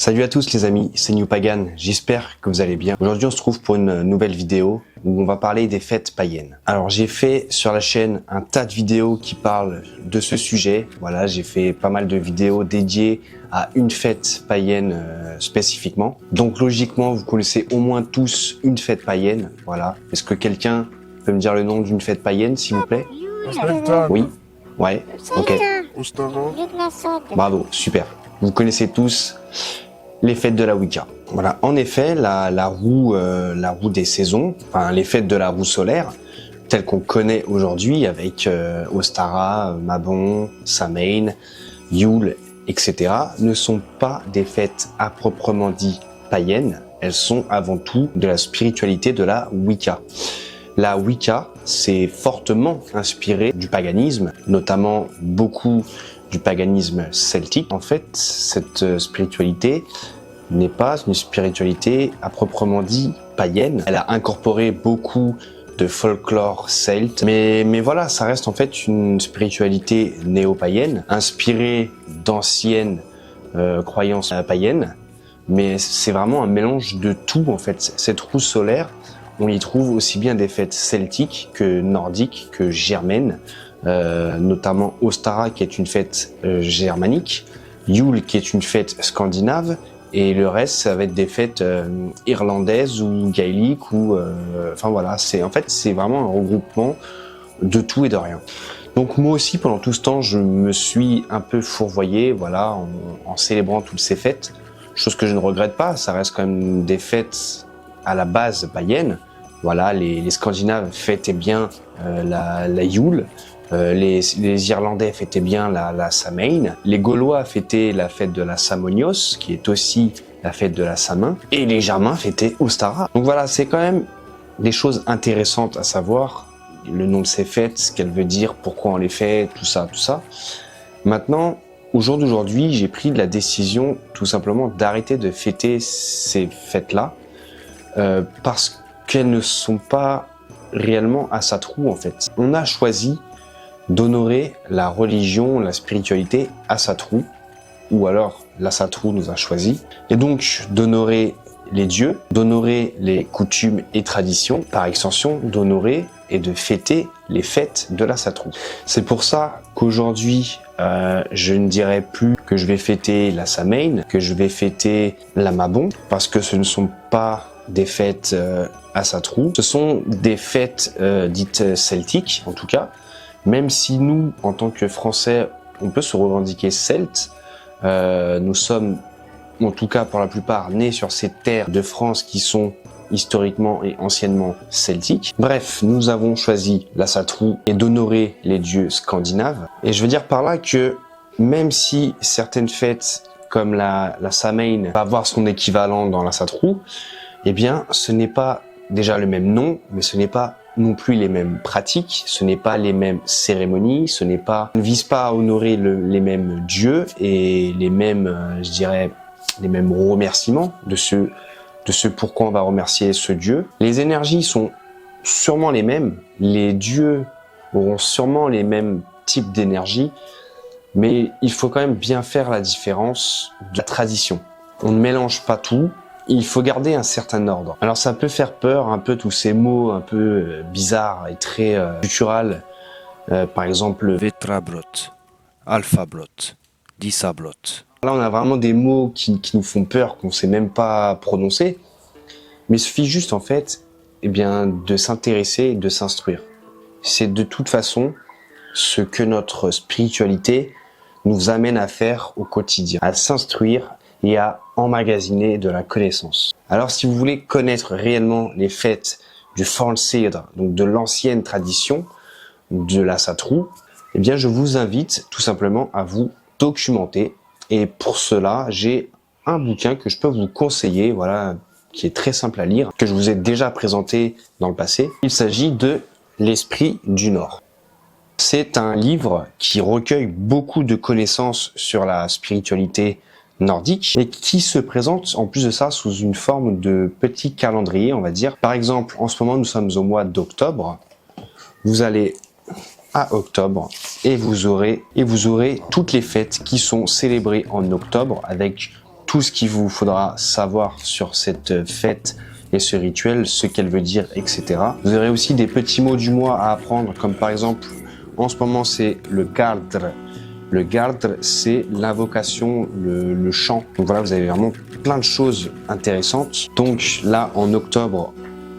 Salut à tous les amis, c'est New Pagan, j'espère que vous allez bien. Aujourd'hui on se trouve pour une nouvelle vidéo où on va parler des fêtes païennes. Alors j'ai fait sur la chaîne un tas de vidéos qui parlent de ce sujet. Voilà, j'ai fait pas mal de vidéos dédiées à une fête païenne spécifiquement. Donc logiquement vous connaissez au moins tous une fête païenne. Voilà, est-ce que quelqu'un peut me dire le nom d'une fête païenne s'il vous plaît? Oui. Ouais, ok. Bravo, super. Vous connaissez tous les fêtes de la Wicca. Voilà, en effet, la roue des saisons, enfin les fêtes de la roue solaire, telles qu'on connaît aujourd'hui avec Ostara, Mabon, Samhain, Yule, etc., ne sont pas des fêtes à proprement dit païennes, elles sont avant tout de la spiritualité de la Wicca. La Wicca s'est fortement inspirée du paganisme, notamment beaucoup du paganisme celtique. En fait, cette spiritualité n'est pas une spiritualité à proprement dit païenne. Elle a incorporé beaucoup de folklore celte, mais voilà, ça reste en fait une spiritualité néo-païenne, inspirée d'anciennes croyances païennes, mais c'est vraiment un mélange de tout en fait. Cette roue solaire, on y trouve aussi bien des fêtes celtiques que nordiques, que germaines, notamment Ostara qui est une fête germanique, Yule qui est une fête scandinave, et le reste ça va être des fêtes irlandaises ou gaéliques ou enfin voilà, c'est vraiment un regroupement de tout et de rien. Donc moi aussi pendant tout ce temps je me suis un peu fourvoyé, voilà, en célébrant toutes ces fêtes, chose que je ne regrette pas. Ça reste quand même des fêtes à la base païennes. Voilà, les Scandinaves fêtaient bien la Yule. Les Irlandais fêtaient bien la Samhain, les Gaulois fêtaient la fête de la Samonios, qui est aussi la fête de la Samin, et les Germains fêtaient Ostara. Donc voilà, c'est quand même des choses intéressantes à savoir, le nom de ces fêtes, ce qu'elles veulent dire, pourquoi on les fait, tout ça, tout ça. Maintenant, au jour d'aujourd'hui, j'ai pris la décision tout simplement d'arrêter de fêter ces fêtes-là, parce qu'elles ne sont pas réellement à sa trou en fait. On a choisi d'honorer la religion, la spiritualité à sa trou, ou alors la Satrou nous a choisi, et donc d'honorer les dieux, d'honorer les coutumes et traditions, par extension d'honorer et de fêter les fêtes de la Satrou. C'est pour ça qu'aujourd'hui, je ne dirais plus que je vais fêter la Samhain, que je vais fêter la Mabon, parce que ce ne sont pas des fêtes à Satrou, ce sont des fêtes dites celtiques en tout cas. Même si nous, en tant que Français, on peut se revendiquer celtes, nous sommes, en tout cas pour la plupart, nés sur ces terres de France qui sont historiquement et anciennement celtiques. Bref, nous avons choisi la Satrou et d'honorer les dieux scandinaves. Et je veux dire par là que même si certaines fêtes comme la Samhain va avoir son équivalent dans la Satrou, eh bien ce n'est pas déjà le même nom, mais ce n'est pas non plus les mêmes pratiques, ce n'est pas les mêmes cérémonies, on ne vise pas à honorer les mêmes dieux et les mêmes, je dirais, les mêmes remerciements de ce pourquoi on va remercier ce dieu. Les énergies sont sûrement les mêmes, les dieux auront sûrement les mêmes types d'énergie, mais il faut quand même bien faire la différence de la tradition. On ne mélange pas tout. Il faut garder un certain ordre. Alors ça peut faire peur, un peu tous ces mots un peu bizarres et très gutturales. Par exemple, Vetrabrot, Alphabrot, Disabrot. Là on a vraiment des mots qui nous font peur, qu'on ne sait même pas prononcer. Mais il suffit juste en fait de s'intéresser et de s'instruire. C'est de toute façon ce que notre spiritualité nous amène à faire au quotidien. À s'instruire et à emmagasiner de la connaissance. Alors si vous voulez connaître réellement les fêtes du Forncidr, donc de l'ancienne tradition de la Satrou, eh bien je vous invite tout simplement à vous documenter, et pour cela j'ai un bouquin que je peux vous conseiller, voilà, qui est très simple à lire, que je vous ai déjà présenté dans le passé. Il s'agit de L'Esprit du Nord. C'est un livre qui recueille beaucoup de connaissances sur la spiritualité nordique et qui se présente en plus de ça sous une forme de petit calendrier, on va dire. Par exemple, en ce moment nous sommes au mois d'octobre. Vous allez à octobre et vous aurez toutes les fêtes qui sont célébrées en octobre avec tout ce qu'il vous faudra savoir sur cette fête et ce rituel, ce qu'elle veut dire, etc. Vous aurez aussi des petits mots du mois à apprendre, comme par exemple, en ce moment, c'est le gardre. Le gardre, c'est l'invocation, le chant. Donc voilà, vous avez vraiment plein de choses intéressantes. Donc là, en octobre,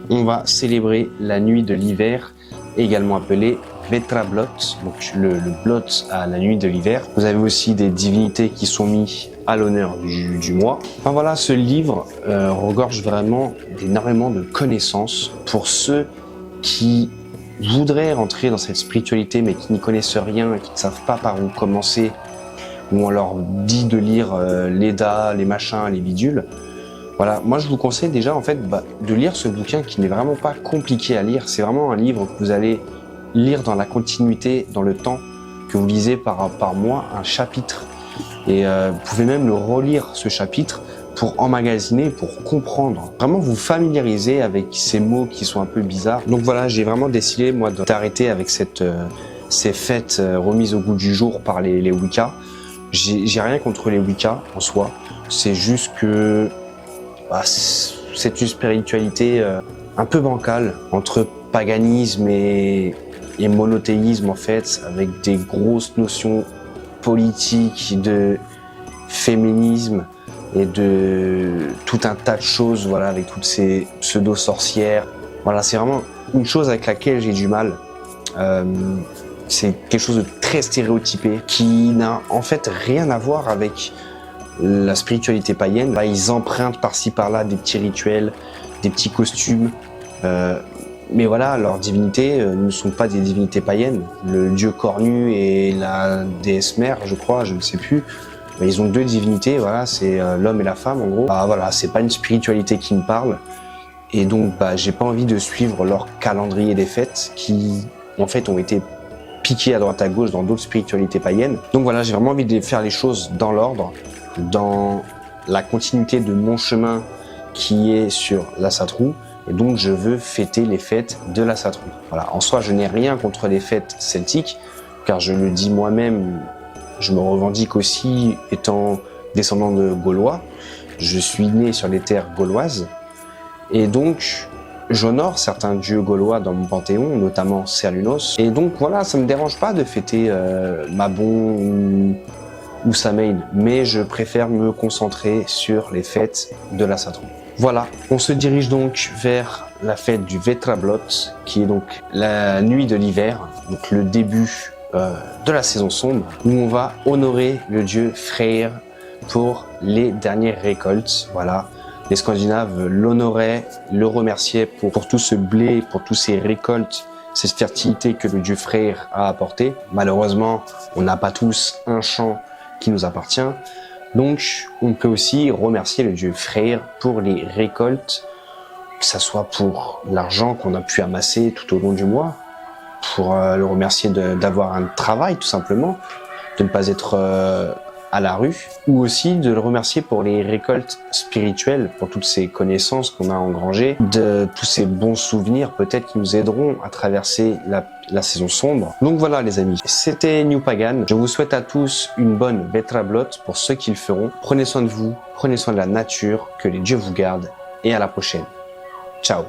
on va célébrer la nuit de l'hiver, également appelée Vetrablot, donc le blot à la nuit de l'hiver. Vous avez aussi des divinités qui sont mises à l'honneur du mois. Enfin voilà, ce livre regorge vraiment d'énormément de connaissances pour ceux qui voudraient rentrer dans cette spiritualité mais qui n'y connaissent rien et qui ne savent pas par où commencer, où on leur dit de lire l'Eda, les machins, les bidules. Voilà, moi je vous conseille déjà en fait de lire ce bouquin qui n'est vraiment pas compliqué à lire. C'est vraiment un livre que vous allez lire dans la continuité, dans le temps que vous lisez par mois, un chapitre. Et vous pouvez même le relire ce chapitre pour emmagasiner, pour comprendre, vraiment vous familiariser avec ces mots qui sont un peu bizarres. Donc voilà, j'ai vraiment décidé moi d'arrêter avec ces fêtes remises au goût du jour par les Wicca. J'ai rien contre les Wicca en soi, c'est juste que c'est une spiritualité un peu bancale entre paganisme et monothéisme en fait, avec des grosses notions politiques, de féminisme et de tout un tas de choses, voilà, avec toutes ces pseudo-sorcières. Voilà, c'est vraiment une chose avec laquelle j'ai du mal. C'est quelque chose de très stéréotypé qui n'a en fait rien à voir avec la spiritualité païenne. Là, ils empruntent par-ci par-là des petits rituels, des petits costumes. Mais voilà, leurs divinités ne sont pas des divinités païennes. Le dieu cornu et la déesse mère, je crois, je ne sais plus. Mais ils ont deux divinités, voilà, c'est l'homme et la femme en gros. Voilà, c'est pas une spiritualité qui me parle. Et donc, j'ai pas envie de suivre leur calendrier des fêtes qui, en fait, ont été piqués à droite à gauche dans d'autres spiritualités païennes. Donc voilà, j'ai vraiment envie de faire les choses dans l'ordre, dans la continuité de mon chemin qui est sur la Satrou. Et donc, je veux fêter les fêtes de la Satrou. Voilà. En soi, je n'ai rien contre les fêtes celtiques, car je le dis moi-même, je me revendique aussi étant descendant de Gaulois. Je suis né sur les terres gauloises. Et donc, j'honore certains dieux gaulois dans mon panthéon, notamment Cernunnos. Et donc, voilà, ça me dérange pas de fêter Mabon ou Samhain, mais je préfère me concentrer sur les fêtes de la Satrou. Voilà, on se dirige donc vers la fête du Vetrablot, qui est donc la nuit de l'hiver, donc le début de la saison sombre, où on va honorer le dieu Freyr pour les dernières récoltes. Voilà, les Scandinaves l'honoraient, le remerciaient pour tout ce blé, pour toutes ces récoltes, cette fertilité que le dieu Freyr a apporté. Malheureusement, on n'a pas tous un champ qui nous appartient. Donc, on peut aussi remercier le dieu Freyr pour les récoltes, que ça soit pour l'argent qu'on a pu amasser tout au long du mois, pour le remercier d'avoir un travail tout simplement, de ne pas être à la rue, ou aussi de le remercier pour les récoltes spirituelles, pour toutes ces connaissances qu'on a engrangées, de tous ces bons souvenirs peut-être qui nous aideront à traverser la saison sombre. Donc voilà les amis, c'était New Pagan. Je vous souhaite à tous une bonne Vetrablot pour ceux qui le feront. Prenez soin de vous, prenez soin de la nature, que les dieux vous gardent et à la prochaine. Ciao.